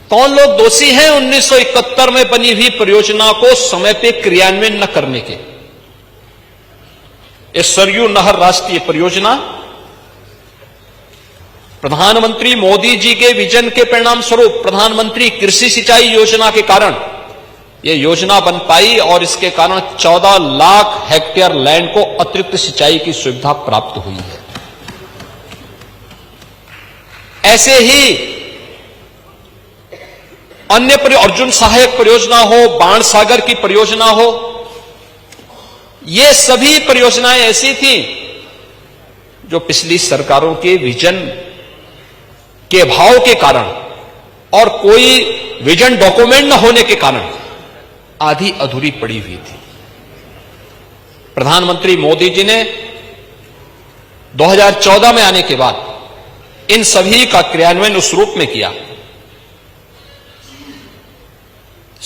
कौन लोग दोषी हैं 1971 में बनी हुई परियोजना को समय पे क्रियान्वयन न करने के? इस सरयू नहर राष्ट्रीय परियोजना प्रधानमंत्री मोदी जी के विजन के परिणाम स्वरूप प्रधानमंत्री कृषि सिंचाई योजना के कारण यह योजना बन पाई और इसके कारण 14 लाख हेक्टेयर लैंड को अतिरिक्त सिंचाई की सुविधा प्राप्त हुई है। ऐसे ही अन्य अर्जुन सहायक परियोजना हो, बाण सागर की परियोजना हो, ये सभी परियोजनाएं ऐसी थी जो पिछली सरकारों के विजन के अभाव के कारण और कोई विजन डॉक्यूमेंट न होने के कारण आधी अधूरी पड़ी हुई थी। प्रधानमंत्री मोदी जी ने 2014 में आने के बाद इन सभी का क्रियान्वयन उस रूप में किया।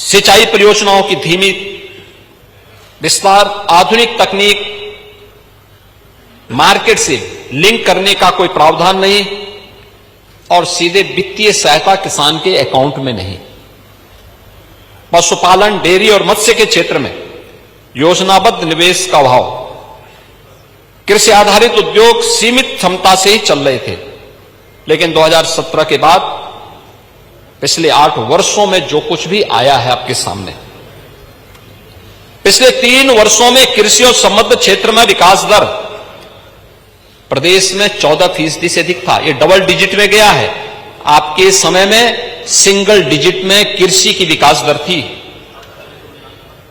सिंचाई परियोजनाओं की धीमी विस्तार, आधुनिक तकनीक, मार्केट से लिंक करने का कोई प्रावधान नहीं और सीधे वित्तीय सहायता किसान के अकाउंट में नहीं। पशुपालन, डेयरी और मत्स्य के क्षेत्र में योजनाबद्ध निवेश का अभाव, कृषि आधारित उद्योग सीमित क्षमता से ही चल रहे थे। लेकिन 2017 के बाद पिछले 8 वर्षों में जो कुछ भी आया है आपके सामने, पिछले 3 वर्षों में कृषि और संबद्ध क्षेत्र में विकास दर प्रदेश में 14% से अधिक था। ये डबल डिजिट में गया है। आपके समय में सिंगल डिजिट में कृषि की विकास दर थी।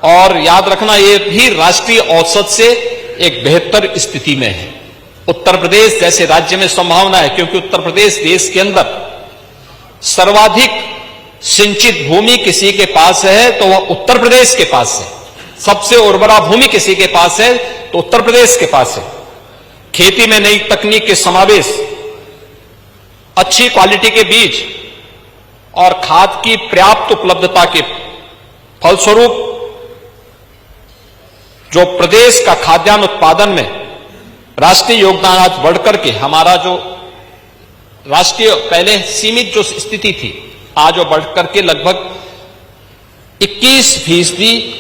और याद रखना, ये भी राष्ट्रीय औसत से एक बेहतर स्थिति में है। उत्तर प्रदेश जैसे राज्य में संभावना है, क्योंकि उत्तर प्रदेश देश के अंदर सर्वाधिक सिंचित भूमि किसी के पास है तो वह उत्तर प्रदेश के पास है। सबसे उर्वरा भूमि किसी के पास है तो उत्तर प्रदेश के पास है। खेती में नई तकनीक के समावेश, अच्छी क्वालिटी के बीज और खाद की पर्याप्त उपलब्धता के फलस्वरूप जो प्रदेश का खाद्यान्न उत्पादन में राष्ट्रीय योगदान आज बढ़कर के हमारा जो राष्ट्रीय पहले सीमित जो स्थिति थी, आज वो बढ़कर के लगभग 21%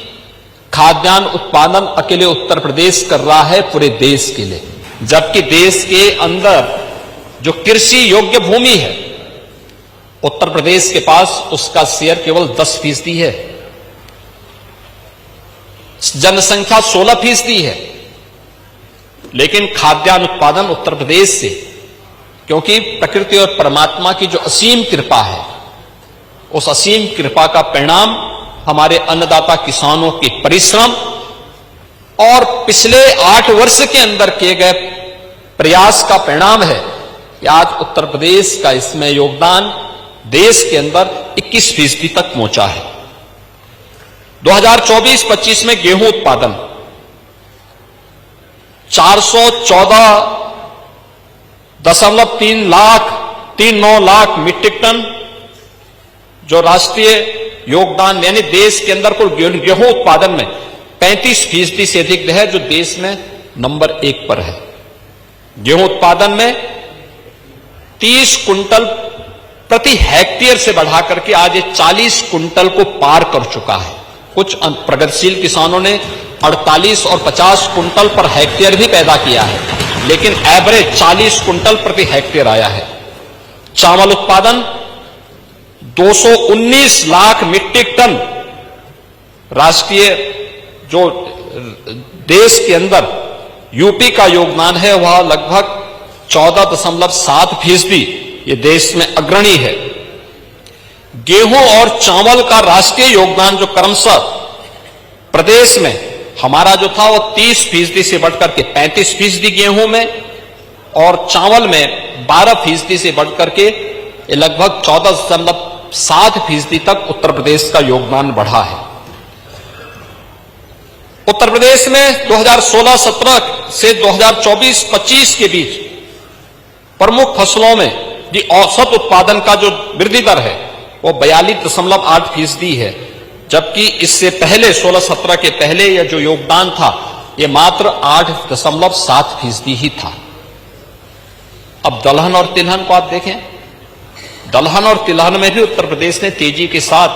खाद्यान्न उत्पादन अकेले उत्तर प्रदेश कर रहा है पूरे देश के लिए। जबकि देश के अंदर जो कृषि योग्य भूमि है, उत्तर प्रदेश के पास उसका शेयर केवल 10% है। जनसंख्या 16% है। लेकिन खाद्यान्न उत्पादन उत्तर प्रदेश से, क्योंकि प्रकृति और परमात्मा की जो असीम कृपा है, उस असीम कृपा का परिणाम हमारे अन्नदाता किसानों के परिश्रम और पिछले 8 वर्ष के अंदर किए गए प्रयास का परिणाम है कि आज उत्तर प्रदेश का इसमें योगदान देश के अंदर 21% तक पहुंचा है। 2024-25 में गेहूं उत्पादन 414.39 लाख मीट्रिक टन, जो राष्ट्रीय योगदान यानी देश के अंदर कुल गेहूं उत्पादन में 35% से अधिक है, जो देश में नंबर 1 पर है। गेहूं उत्पादन में 30 कुंटल प्रति हेक्टेयर से बढ़ाकर के आज ये 40 कुंटल को पार कर चुका है। कुछ प्रगतिशील किसानों ने 48 और 50 कुंटल पर हेक्टेयर भी पैदा किया है, लेकिन एवरेज 40 कुंटल प्रति हेक्टेयर आया है। चावल उत्पादन 219 लाख मीट्रिक टन, राष्ट्रीय जो देश के अंदर यूपी का योगदान है वह लगभग 14.7%, ये देश में अग्रणी है। गेहूं और चावल का राष्ट्रीय योगदान जो क्रमशः प्रदेश में हमारा जो था वो 30% से बढ़कर के 35% गेहूं में और चावल में 12% से बढ़कर के लगभग 14.7% तक उत्तर प्रदेश का योगदान बढ़ा है। उत्तर प्रदेश में 2016-17 से 2024-25 के बीच प्रमुख फसलों में जी औसत उत्पादन का जो वृद्धि दर है वो 42.8% है, जबकि इससे पहले 16-17 के पहले यह जो योगदान था ये मात्र 8.7% ही था। अब दलहन और तिलहन को आप देखें, दलहन और तिलहन में भी उत्तर प्रदेश ने तेजी के साथ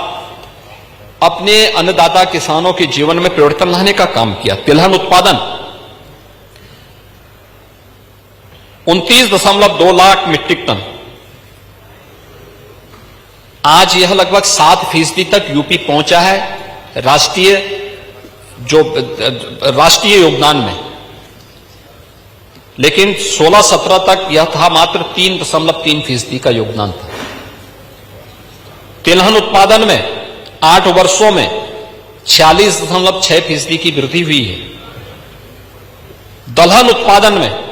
अपने अन्नदाता किसानों के जीवन में परिवर्तन लाने का काम किया। तिलहन उत्पादन 29.2 लाख मीट्रिक टन, आज यह लगभग 7% तक यूपी पहुंचा है राष्ट्रीय योगदान में, लेकिन 16-17 तक यह था मात्र 3.3% का योगदान था। तिलहन उत्पादन में 8 वर्षों में 46.6% की वृद्धि हुई है। दलहन उत्पादन में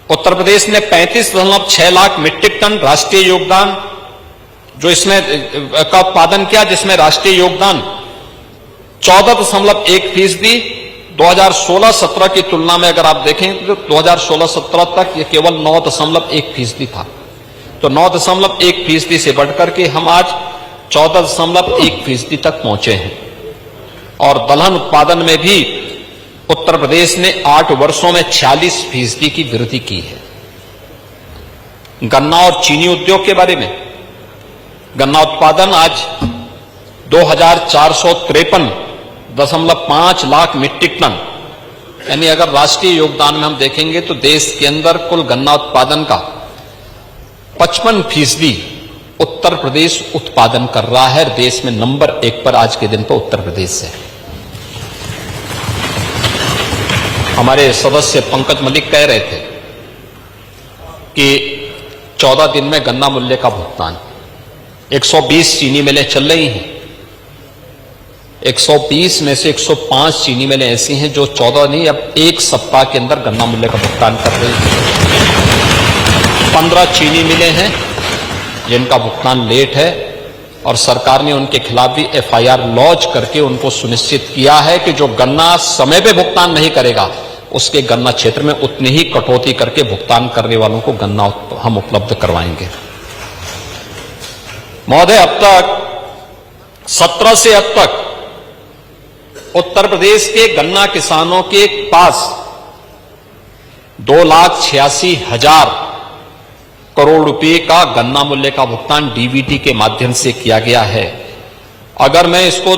उत्तर प्रदेश ने 35.6 लाख मीट्रिक टन राष्ट्रीय योगदान जो इसमें का उत्पादन किया, जिसमें राष्ट्रीय योगदान 14.1%। 2016-17 की तुलना में अगर आप देखें तो 2016-17 तक ये केवल 9.1% था, तो 9.1% से बढ़कर के हम आज 14.1% तक पहुंचे हैं। और दलहन उत्पादन में भी उत्तर प्रदेश ने 8 वर्षों में 46% की वृद्धि की है। गन्ना और चीनी उद्योग के बारे में, गन्ना उत्पादन आज 2453.5 लाख मीट्रिक टन, यानी अगर राष्ट्रीय योगदान में हम देखेंगे तो देश के अंदर कुल गन्ना उत्पादन का 55% उत्तर प्रदेश उत्पादन कर रहा है। देश में नंबर 1 पर आज के दिन पर उत्तर प्रदेश है। हमारे सदस्य पंकज मलिक कह रहे थे कि 14 दिन में गन्ना मूल्य का भुगतान, 120 चीनी मिलें चल रही हैं, 120 में से 105 चीनी मिलें ऐसी हैं जो 14 नहीं, अब 1 सप्ताह के अंदर गन्ना मूल्य का भुगतान कर रही हैं। 15 चीनी मिलें हैं जिनका भुगतान लेट है, और सरकार ने उनके खिलाफ भी FIR लॉन्च करके उनको सुनिश्चित किया है कि जो गन्ना समय पे भुगतान नहीं करेगा उसके गन्ना क्षेत्र में उतनी ही कटौती करके भुगतान करने वालों को गन्ना हम उपलब्ध करवाएंगे। महोदय, अब तक 17 से अब तक उत्तर प्रदेश के गन्ना किसानों के पास 2,86,000 करोड़ रुपए का गन्ना मूल्य का भुगतान DBT के माध्यम से किया गया है। अगर मैं इसको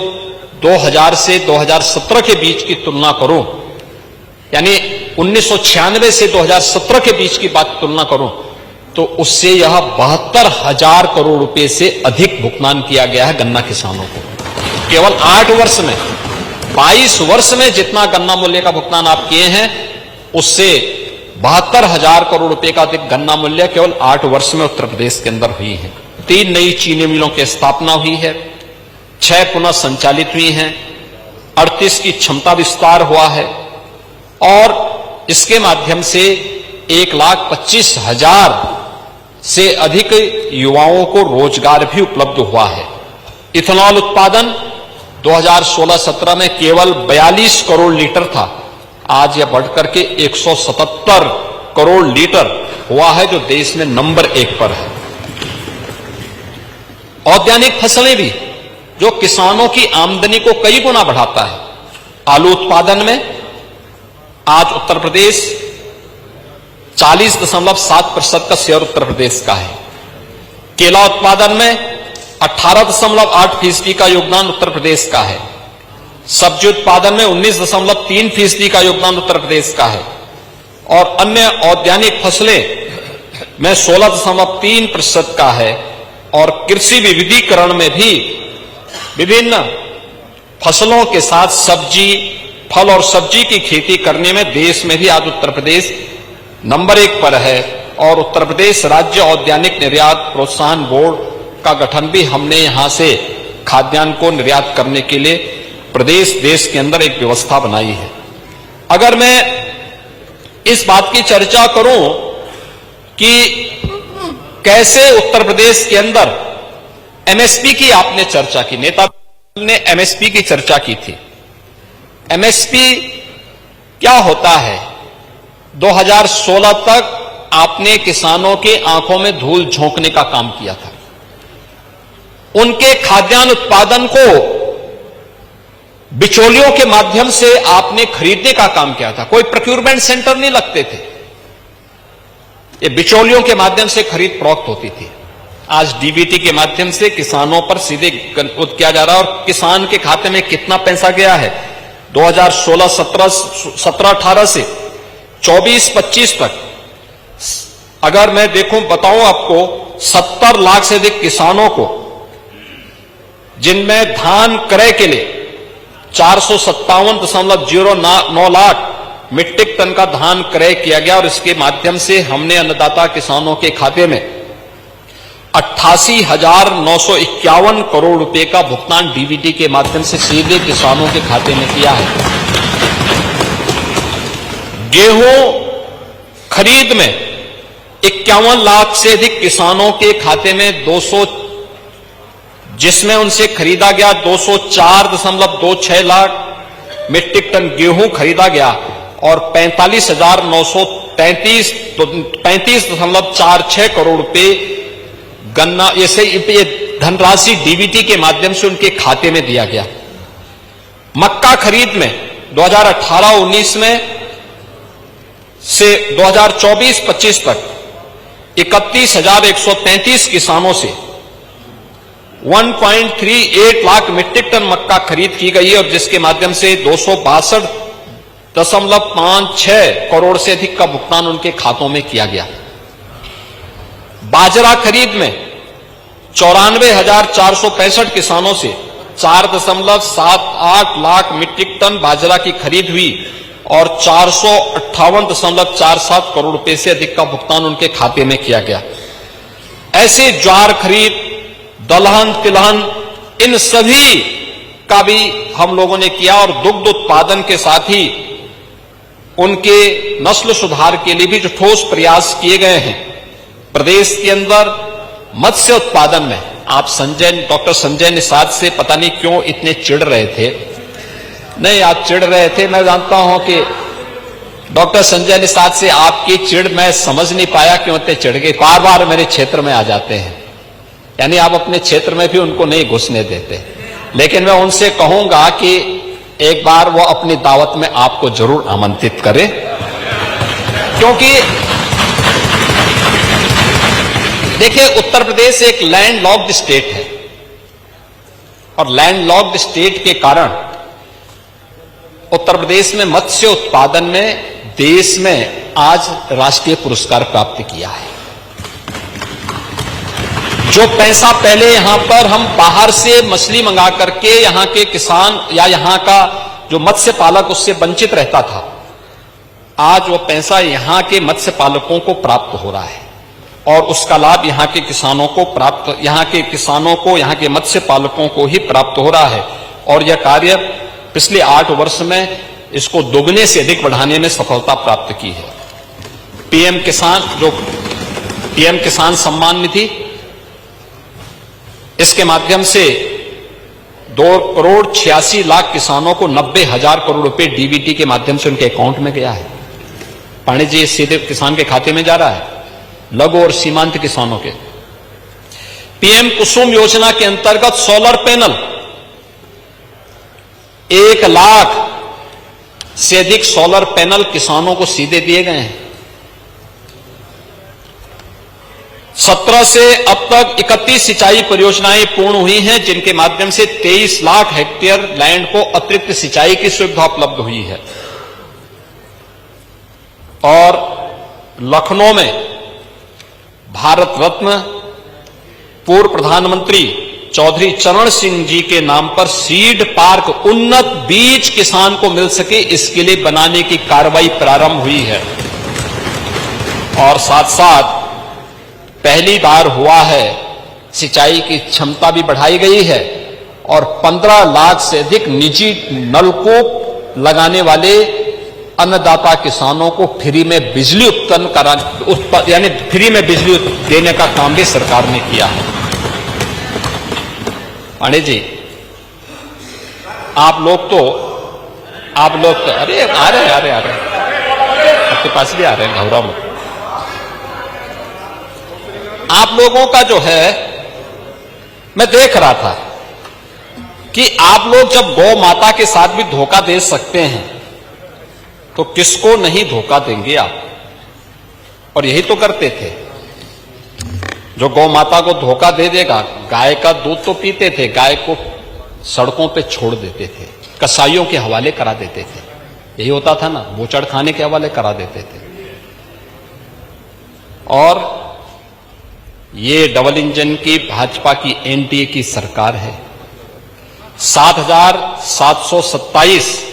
2000 से 2017 के बीच की तुलना करूं, यानी 1996 से 2017 के बीच की बात तुलना करूं, तो उससे यह 72,000 करोड़ रुपए से अधिक भुगतान किया गया है गन्ना किसानों को। केवल 8 वर्ष में, 22 वर्ष में जितना गन्ना मूल्य का भुगतान आप किए हैं, उससे 72,000 करोड़ रुपए का अधिक गन्ना मूल्य केवल 8 वर्ष में उत्तर प्रदेश के अंदर हुई है। 3 नई चीनी मिलों की स्थापना हुई है, 6 पुनः संचालित हुई हैं, 38 की क्षमता विस्तार हुआ है, और इसके माध्यम से 1,25,000 से अधिक युवाओं को रोजगार भी उपलब्ध हुआ है। इथेनॉल उत्पादन 2016-17 में केवल 42 करोड़ लीटर था, आज यह बढ़कर के 177 करोड़ लीटर हुआ है, जो देश में नंबर 1 पर है। औद्यानिक फसलें भी, जो किसानों की आमदनी को कई गुना बढ़ाता है। आलू उत्पादन में आज उत्तर प्रदेश 40.7% का शेयर उत्तर प्रदेश का है। केला उत्पादन में 18.8% का योगदान उत्तर प्रदेश का है। सब्जी उत्पादन में 19.3% का योगदान उत्तर प्रदेश का है, और अन्य औद्यानिक फसलें में 16.3% का है। और कृषि विविधीकरण में भी विभिन्न फसलों के साथ सब्जी, फल और सब्जी की खेती करने में देश में भी आज उत्तर प्रदेश नंबर 1 पर है। और उत्तर प्रदेश राज्य औद्यानिक निर्यात प्रोत्साहन बोर्ड का गठन भी हमने यहां से खाद्यान्न को निर्यात करने के लिए देश के अंदर एक व्यवस्था बनाई है। अगर मैं इस बात की चर्चा करूं कि कैसे उत्तर प्रदेश के अंदर MSP की आपने चर्चा की, नेता ने MSP की चर्चा की थी। MSP क्या होता है? 2016 तक आपने किसानों के आंखों में धूल झोंकने का काम किया था। उनके खाद्यान्न उत्पादन को बिचौलियों के माध्यम से आपने खरीदने का काम किया था। कोई प्रोक्यूरमेंट सेंटर नहीं लगते थे, ये बिचौलियों के माध्यम से खरीद फरोख्त होती थी। आज डीबीटी के माध्यम से किसानों पर सीधे किया जा रहा है। और किसान के खाते में कितना पैसा गया है 2016-17-18 से 24-25 तक, अगर मैं बताऊं आपको, 70 लाख से अधिक किसानों को, जिनमें धान क्रय के लिए 457.09 लाख मीट्रिक टन का धान क्रय किया गया। और इसके माध्यम से हमने अन्नदाता किसानों के खाते में 88,951 करोड़ रुपए का भुगतान डीबीटी के माध्यम से सीधे किसानों के खाते में किया है। गेहूं खरीद में 51 लाख से अधिक किसानों के खाते में जिसमें उनसे खरीदा गया 204.26 लाख मीट्रिक टन गेहूं खरीदा गया और 35,933.46 करोड़ रुपए गन्ना ये धनराशि डीबीटी के माध्यम से उनके खाते में दिया गया। मक्का खरीद में 2018-19 में से 2024-25 तक 31,133 किसानों से 1.38 लाख मीट्रिक टन मक्का खरीद की गई है और जिसके माध्यम से 262.56 करोड़ से अधिक का भुगतान उनके खातों में किया गया। बाजरा खरीद में 94,465 किसानों से 4.78 लाख मीट्रिक टन बाजरा की खरीद हुई और 458.47 करोड़ रुपए से अधिक का भुगतान उनके खाते में किया गया। ऐसे ज्वार खरीद, दलहन, तिलहन, इन सभी का भी हम लोगों ने किया और दुग्ध उत्पादन के साथ ही उनके नस्ल सुधार के लिए भी जो ठोस प्रयास किए गए हैं। प्रदेश के अंदर मत्स्य उत्पादन में आप डॉक्टर संजय निषाद से पता नहीं क्यों इतने चिढ़ रहे थे। नहीं, आप चिढ़ रहे थे, मैं जानता हूं कि डॉक्टर संजय निषाद से आपकी चिढ़ मैं समझ नहीं पाया क्यों इतने चिढ़ गए। बार बार मेरे क्षेत्र में आ जाते हैं, यानी आप अपने क्षेत्र में भी उनको नहीं घुसने देते। लेकिन मैं उनसे कहूंगा कि एक बार वो अपनी दावत में आपको जरूर आमंत्रित करें, क्योंकि देखिए उत्तर प्रदेश एक लैंडलॉक्ड स्टेट है और लैंडलॉक्ड स्टेट के कारण उत्तर प्रदेश में मत्स्य उत्पादन में देश में आज राष्ट्रीय पुरस्कार प्राप्त किया है। जो पैसा पहले यहां पर हम बाहर से मछली मंगा करके यहां के किसान या यहां का जो मत्स्य पालक उससे वंचित रहता था, आज वो पैसा यहां के मत्स्य पालकों को प्राप्त हो रहा है और उसका लाभ यहां के किसानों को यहां के मत्स्य पालकों को ही प्राप्त हो रहा है। और यह कार्य पिछले 8 वर्ष में इसको दोगुने से अधिक बढ़ाने में सफलता प्राप्त की है। पीएम किसान सम्मान निधि, इसके माध्यम से 2,86,00,000 किसानों को 90,000 करोड़ रुपए डीबीटी के माध्यम से उनके अकाउंट में गया है। पांडे जी, सीधे किसान के खाते में जा रहा है, लघु और सीमांत किसानों के। पीएम कुसुम योजना के अंतर्गत सोलर पैनल 1 लाख से अधिक सोलर पैनल किसानों को सीधे दिए गए हैं। 17 से अब तक 31 सिंचाई परियोजनाएं पूर्ण हुई हैं, जिनके माध्यम से 23 लाख हेक्टेयर लैंड को अतिरिक्त सिंचाई की सुविधा उपलब्ध हुई है। और लखनऊ में भारत रत्न पूर्व प्रधानमंत्री चौधरी चरण सिंह जी के नाम पर सीड पार्क उन्नत बीज किसान को मिल सके, इसके लिए बनाने की कार्रवाई प्रारंभ हुई है। और साथ साथ पहली बार हुआ है सिंचाई की क्षमता भी बढ़ाई गई है और 15 लाख से अधिक निजी नलकूप लगाने वाले अन्नदाता किसानों को फ्री में बिजली यानी फ्री में बिजली देने का काम भी सरकार ने किया है। पांडे जी, आप लोग तो अरे आ रहे आपके पास भी आ रहे हैं, घबराओ मत। आप लोगों का जो है, मैं देख रहा था कि आप लोग जब गौ माता के साथ भी धोखा दे सकते हैं तो किसको नहीं धोखा देंगे आप, और यही तो करते थे। जो गौ माता को धोखा दे देगा, गाय का दूध तो पीते थे, गाय को सड़कों पे छोड़ देते थे, कसाईयों के हवाले करा देते थे, यही होता था ना, बोचड़ खाने के हवाले करा देते थे। और ये डबल इंजन की भाजपा की एनडीए की सरकार है। 7,727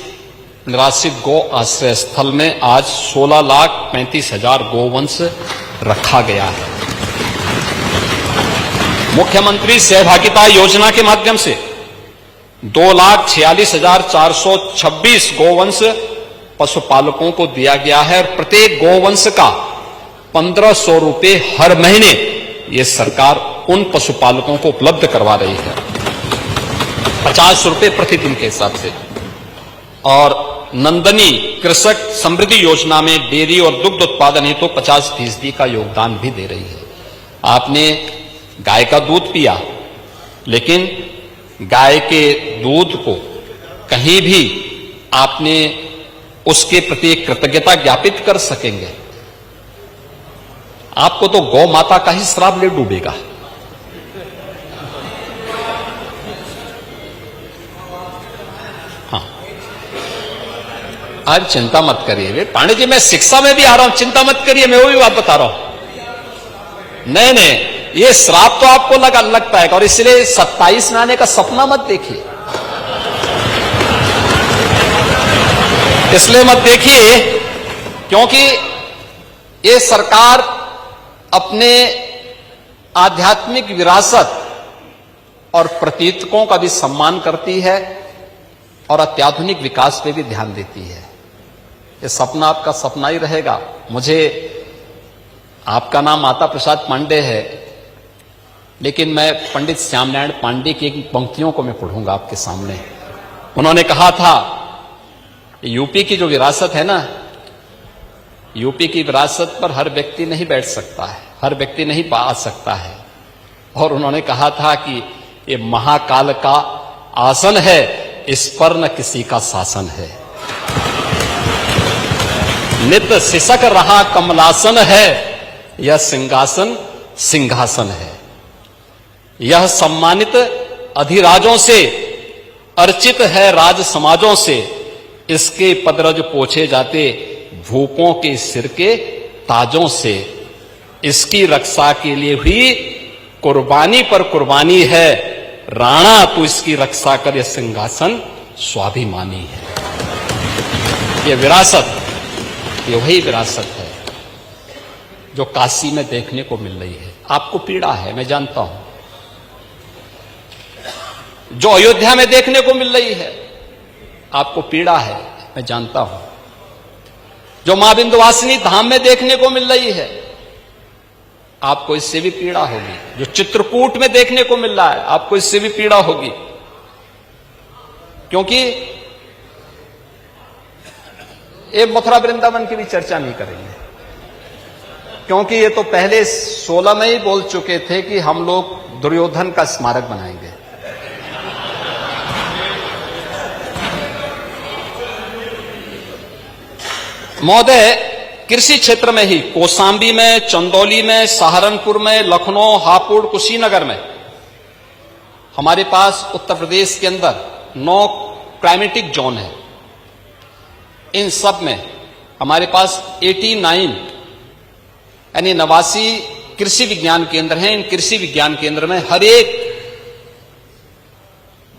निराश्रित गौ आश्रय स्थल में आज 16,35,000 गोवंश रखा गया है। मुख्यमंत्री सहभागिता योजना के माध्यम से 2,46,426 गोवंश पशुपालकों को दिया गया है और प्रत्येक गोवंश का 1,500 रुपए हर महीने ये सरकार उन पशुपालकों को उपलब्ध करवा रही है, 50 रुपए प्रतिदिन के हिसाब से। और नंदनी कृषक समृद्धि योजना में डेयरी और दुग्ध उत्पादन हेतु 50% का योगदान भी दे रही है। आपने गाय का दूध पिया, लेकिन गाय के दूध को कहीं भी आपने उसके प्रति कृतज्ञता ज्ञापित कर सकेंगे? आपको तो गौ माता का ही श्राप ले डूबेगा। हाँ, आज चिंता मत करिए पांडे जी, मैं शिक्षा में भी आ रहा हूं, चिंता मत करिए, मैं वो भी बात बता रहा हूं। नहीं नहीं, ये श्राप तो आपको लगता है, और इसलिए 27 में आने का सपना मत देखिए, इसलिए मत देखिए क्योंकि ये सरकार अपने आध्यात्मिक विरासत और प्रतीकों का भी सम्मान करती है और अत्याधुनिक विकास पे भी ध्यान देती है। ये सपना आपका सपना ही रहेगा। मुझे, आपका नाम माता प्रसाद पांडे है, लेकिन मैं पंडित श्यामनारायण पांडे की एक पंक्तियों को मैं पढ़ूंगा आपके सामने। उन्होंने कहा था, यूपी की जो विरासत है ना, यूपी की विरासत पर हर व्यक्ति नहीं बैठ सकता है, हर व्यक्ति नहीं आ सकता है। और उन्होंने कहा था कि ये महाकाल का आसन है, इस पर न किसी का शासन है। नित्य सिसक रहा कमलासन है, यह सिंहासन सिंहासन है। यह सम्मानित अधिराजों से अर्चित है राज समाजों से, इसके पदरज पोछे जाते भूपों के सिर के ताजों से। इसकी रक्षा के लिए हुई कुर्बानी पर कुर्बानी है, राणा तू इसकी रक्षा कर, यह सिंहासन स्वाभिमानी है। यह विरासत, ये वही विरासत है जो काशी में देखने को मिल रही है। आपको पीड़ा है, मैं जानता हूं, जो अयोध्या में देखने को मिल रही है आपको पीड़ा है, मैं जानता हूं, जो मां विंध्यवासिनी धाम में देखने को मिल रही है आपको इससे भी पीड़ा होगी, जो चित्रकूट में देखने को मिल रहा है आपको इससे भी पीड़ा होगी। क्योंकि ये मथुरा वृंदावन की भी चर्चा नहीं करेंगे, क्योंकि ये तो पहले 16 में ही बोल चुके थे कि हम लोग दुर्योधन का स्मारक बनाएंगे। महोदय, कृषि क्षेत्र में ही कौशाम्बी में, चंदौली में, सहारनपुर में, लखनऊ, हापुड़, कुशीनगर में हमारे पास उत्तर प्रदेश के अंदर 9 क्लाइमेटिक जोन है। इन सब में हमारे पास 89 यानी 89 कृषि विज्ञान केंद्र हैं। इन कृषि विज्ञान केंद्र में हर एक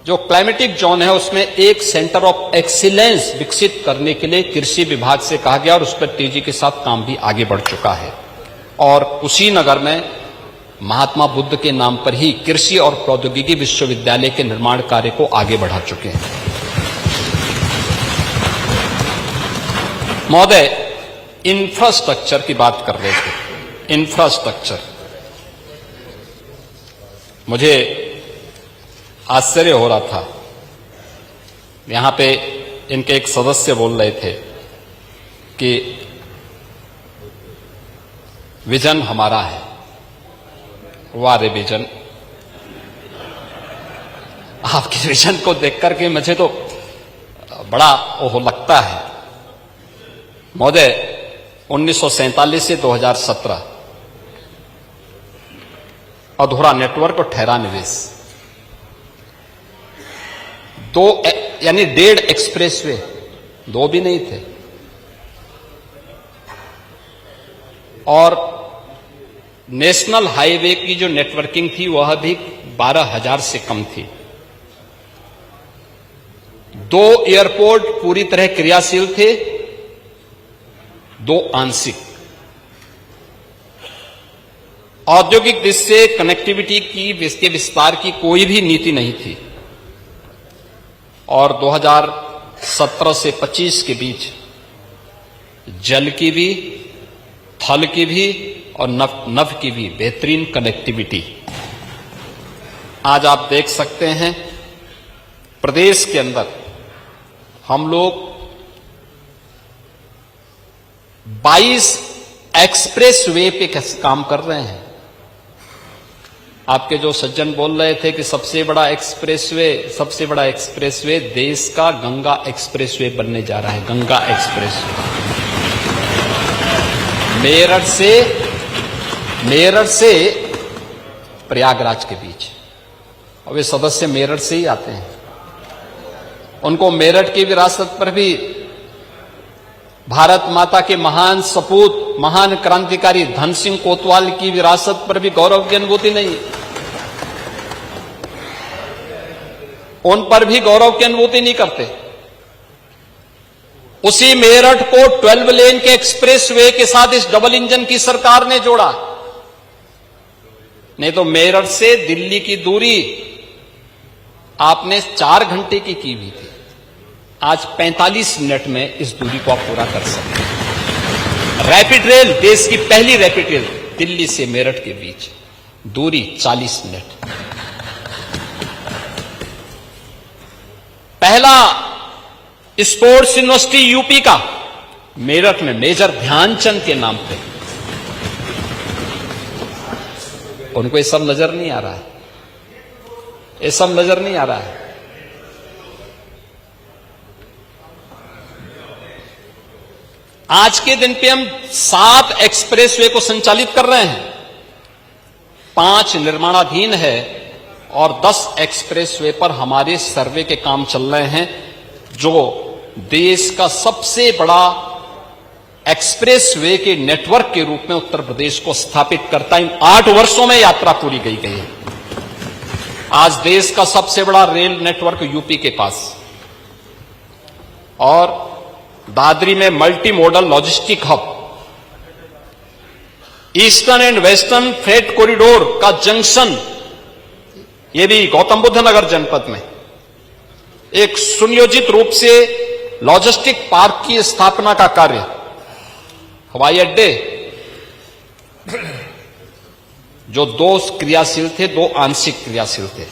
जो क्लाइमेटिक जोन है उसमें एक सेंटर ऑफ एक्सीलेंस विकसित करने के लिए कृषि विभाग से कहा गया और उस पर तेजी के साथ काम भी आगे बढ़ चुका है। और कुशीनगर में महात्मा बुद्ध के नाम पर ही कृषि और प्रौद्योगिकी विश्वविद्यालय के निर्माण कार्य को आगे बढ़ा चुके हैं। महोदय, इंफ्रास्ट्रक्चर की बात कर रहे थे। इंफ्रास्ट्रक्चर, मुझे आश्चर्य हो रहा था, यहां पे इनके एक सदस्य बोल रहे थे कि विजन हमारा है। वाह रे विजन, आपके विजन को देख करके मुझे तो बड़ा ओह लगता है। महोदय, 1947 से 2017 अधूरा नेटवर्क और ठहरा निवेश। 2 यानी 1.5 एक्सप्रेसवे, 2 भी नहीं थे। और नेशनल हाईवे की जो नेटवर्किंग थी वह भी 12,000 से कम थी। 2 एयरपोर्ट पूरी तरह क्रियाशील थे, 2 आंशिक। औद्योगिक दृष्टि से कनेक्टिविटी के विस्तार की कोई भी नीति नहीं थी। और 2017 से 25 के बीच जल की भी, थल की भी और नभ की भी बेहतरीन कनेक्टिविटी। आज आप देख सकते हैं प्रदेश के अंदर हम लोग 22 एक्सप्रेस वे पे काम कर रहे हैं। आपके जो सज्जन बोल रहे थे कि सबसे बड़ा एक्सप्रेसवे देश का गंगा एक्सप्रेसवे बनने जा रहा है। गंगा एक्सप्रेसवे मेरठ से प्रयागराज के बीच। और वे सदस्य मेरठ से ही आते हैं। उनको मेरठ की विरासत पर भी, भारत माता के महान सपूत, महान क्रांतिकारी धन सिंह कोतवाल की विरासत पर भी गौरव की अनुभूति नहीं। उन पर भी गौरव की अनुभूति नहीं करते। उसी मेरठ को 12 लेन के एक्सप्रेसवे के साथ इस डबल इंजन की सरकार ने जोड़ा। नहीं तो मेरठ से दिल्ली की दूरी आपने 4 घंटे की हुई थी, आज 45 मिनट में इस दूरी को आप पूरा कर सकते हैं। रैपिड रेल, देश की पहली रैपिड रेल, दिल्ली से मेरठ के बीच दूरी 40 मिनट। पहला स्पोर्ट्स यूनिवर्सिटी यूपी का मेरठ में मेजर ध्यानचंद के नाम पे। उनको ये सब नजर नहीं आ रहा है, ये सब नजर नहीं आ रहा है। आज के दिन पे हम 7 एक्सप्रेसवे को संचालित कर रहे हैं, 5 निर्माणाधीन है और 10 एक्सप्रेसवे पर हमारे सर्वे के काम चल रहे हैं, जो देश का सबसे बड़ा एक्सप्रेसवे के नेटवर्क के रूप में उत्तर प्रदेश को स्थापित करता है। 8 वर्षों में यात्रा पूरी गई है। आज देश का सबसे बड़ा रेल नेटवर्क यूपी के पास, और दादरी में multi modal logistic hub, eastern and western freight corridor का जंक्शन, ये भी गौतम बुद्ध नगर जनपद में एक सुनियोजित रूप से लॉजिस्टिक पार्क की स्थापना का कार्य, हवाई अड्डे जो 2 क्रियाशील थे, 2 आंशिक क्रियाशील थे।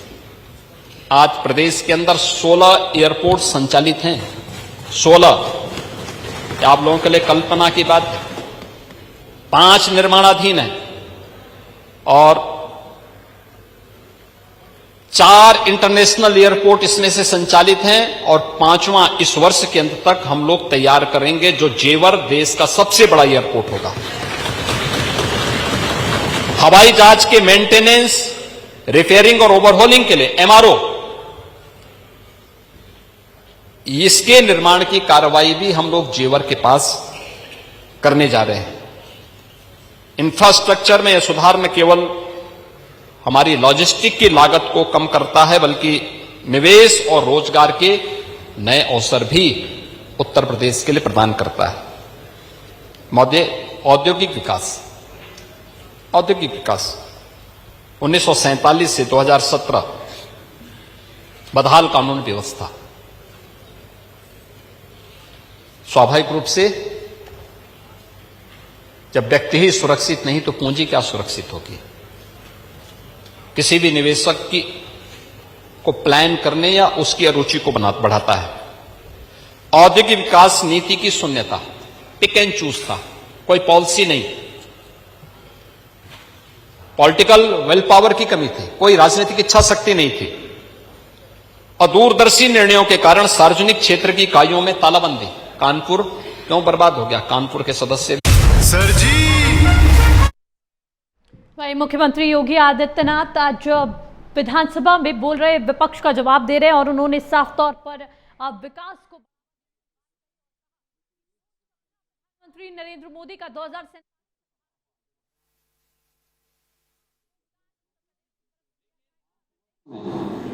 आज प्रदेश के अंदर 16 एयरपोर्ट संचालित हैं। 16, आप लोगों के लिए कल्पना की बात है। 5 निर्माणाधीन हैं और 4 इंटरनेशनल एयरपोर्ट इसमें से संचालित हैं, और 5वां इस वर्ष के अंत तक हम लोग तैयार करेंगे, जो जेवर देश का सबसे बड़ा एयरपोर्ट होगा। हवाई जहाज के मेंटेनेंस, रिपेयरिंग और ओवरहॉलिंग के लिए MRO, इसके निर्माण की कार्रवाई भी हम लोग जेवर के पास करने जा रहे हैं। इंफ्रास्ट्रक्चर में यह सुधार न केवल हमारी लॉजिस्टिक की लागत को कम करता है, बल्कि निवेश और रोजगार के नए अवसर भी उत्तर प्रदेश के लिए प्रदान करता है। औद्योगिक विकास 1947 से 2017 बदहाल कानून व्यवस्था। स्वाभाविक रूप से जब व्यक्ति ही सुरक्षित नहीं तो पूंजी क्या सुरक्षित होगी। किसी भी निवेशक को प्लान करने या उसकी अरुचि को बढ़ाता है। औद्योगिक विकास नीति की शून्यता, पिक एंड चूज था, कोई पॉलिसी नहीं। पॉलिटिकल विल पावर की कमी थी, कोई राजनीतिक इच्छा शक्ति नहीं थी, और दूरदर्शी निर्णयों के कारण सार्वजनिक क्षेत्र की इकाइयों में तालाबंदी। कानपुर क्यों बर्बाद हो गया? कानपुर के सदस्य सर जी वहीं मुख्यमंत्री योगी आदित्यनाथ आज विधानसभा में बोल रहे, विपक्ष का जवाब दे रहे हैं और उन्होंने साफ तौर पर विकास को प्रधानमंत्री नरेंद्र मोदी का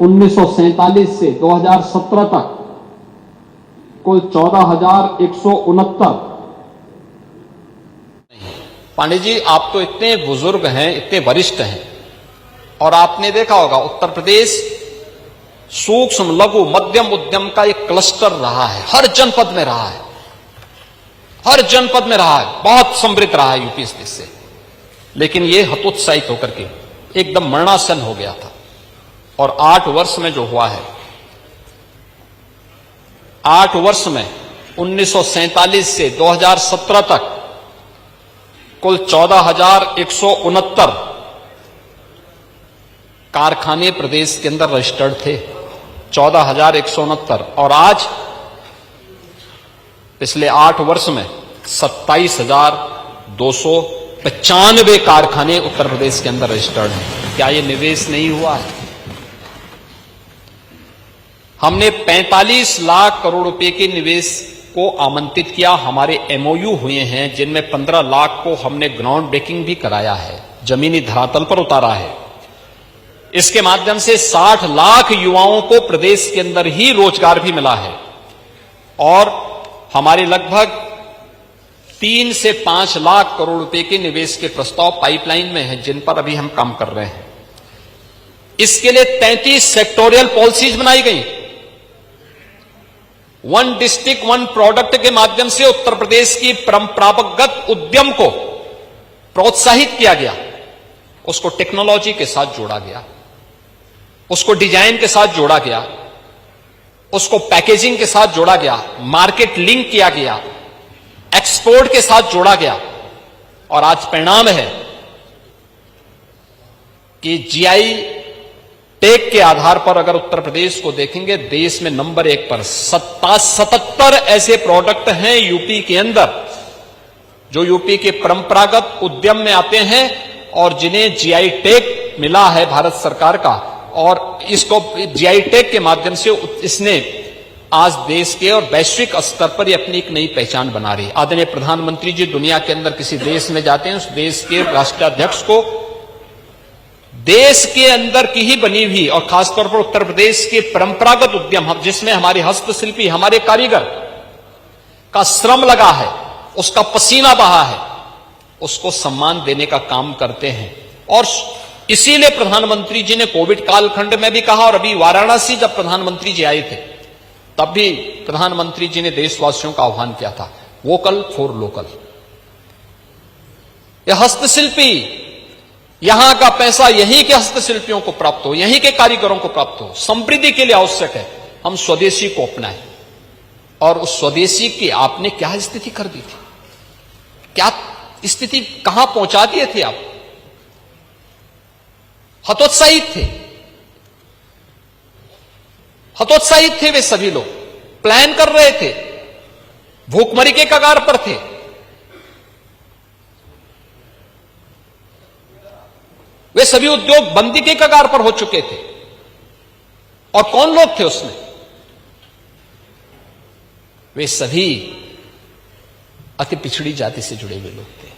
1947 से 2017 तक कुल 14,169। पांडे जी, आप तो इतने बुजुर्ग हैं, इतने वरिष्ठ हैं, और आपने देखा होगा उत्तर प्रदेश सूक्ष्म लघु मध्यम उद्यम का एक क्लस्टर रहा है। हर जनपद में रहा है, हर जनपद में रहा है, बहुत समृद्ध रहा है यूपी इस देश से। लेकिन यह हतोत्साहित होकर के एकदम मरणासन हो गया था। और 8 वर्ष में जो हुआ है, 8 वर्ष में 1947 से 2017 तक कुल 14,169 कारखाने प्रदेश के अंदर रजिस्टर्ड थे। 14,169। और आज पिछले 8 वर्ष में 27,295 कारखाने उत्तर प्रदेश के अंदर रजिस्टर्ड हैं। क्या यह निवेश नहीं हुआ है? हमने 45 लाख करोड़ रुपए के निवेश को आमंत्रित किया। हमारे एमओयू हुए हैं जिनमें 15 लाख को हमने ग्राउंड ब्रेकिंग भी कराया है, जमीनी धरातल पर उतारा है। इसके माध्यम से 60 लाख युवाओं को प्रदेश के अंदर ही रोजगार भी मिला है। और हमारे लगभग 3 से 5 लाख करोड़ रुपए के निवेश के प्रस्ताव पाइपलाइन में हैं, जिन पर अभी हम काम कर रहे हैं। इसके लिए 33 सेक्टोरियल पॉलिसीज बनाई गई। 1 डिस्ट्रिक्ट 1 प्रोडक्ट के माध्यम से उत्तर प्रदेश की परंपरागत उद्यम को प्रोत्साहित किया गया, उसको टेक्नोलॉजी के साथ जोड़ा गया, उसको डिजाइन के साथ जोड़ा गया, उसको पैकेजिंग के साथ जोड़ा गया, मार्केट लिंक किया गया, एक्सपोर्ट के साथ जोड़ा गया। और आज परिणाम है कि जीआई टेक के आधार पर अगर उत्तर प्रदेश को देखेंगे, देश में नंबर 1 पर 77 ऐसे प्रोडक्ट हैं यूपी के अंदर जो यूपी के परंपरागत उद्यम में आते हैं और जिन्हें जीआई टेक मिला है भारत सरकार का। और इसको जीआई टेक के माध्यम से इसने आज देश के और वैश्विक स्तर पर अपनी एक नई पहचान बना रही है। आदरणीय प्रधानमंत्री जी दुनिया के अंदर किसी देश में जाते हैं, उस देश के राष्ट्राध्यक्ष को देश के अंदर की ही बनी हुई और खासतौर पर उत्तर प्रदेश के परंपरागत उद्यम, जिसमें हमारे हस्तशिल्पी, हमारे कारीगर का श्रम लगा है, उसका पसीना बहा है, उसको सम्मान देने का काम करते हैं। और इसीलिए प्रधानमंत्री जी ने कोविड कालखंड में भी कहा, और अभी वाराणसी जब प्रधानमंत्री जी आए थे तब भी प्रधानमंत्री जी ने देशवासियों का आह्वान किया था, वोकल फॉर लोकल। यह हस्तशिल्पी, यहां का पैसा यहीं के हस्तशिल्पियों को प्राप्त हो, यहीं के कारीगरों को प्राप्त हो, समृद्धि के लिए आवश्यक है हम स्वदेशी को अपनाएं। और उस स्वदेशी की आपने क्या स्थिति कर दी थी, क्या स्थिति कहां पहुंचा दिए थे आप? हतोत्साहित थे, हतोत्साहित थे वे सभी लोग, प्लान कर रहे थे, भूखमरी के कगार पर थे। वे सभी उद्योग बंदी के कगार पर हो चुके थे। और कौन लोग थे उसमें? वे सभी अति पिछड़ी जाति से जुड़े हुए लोग थे।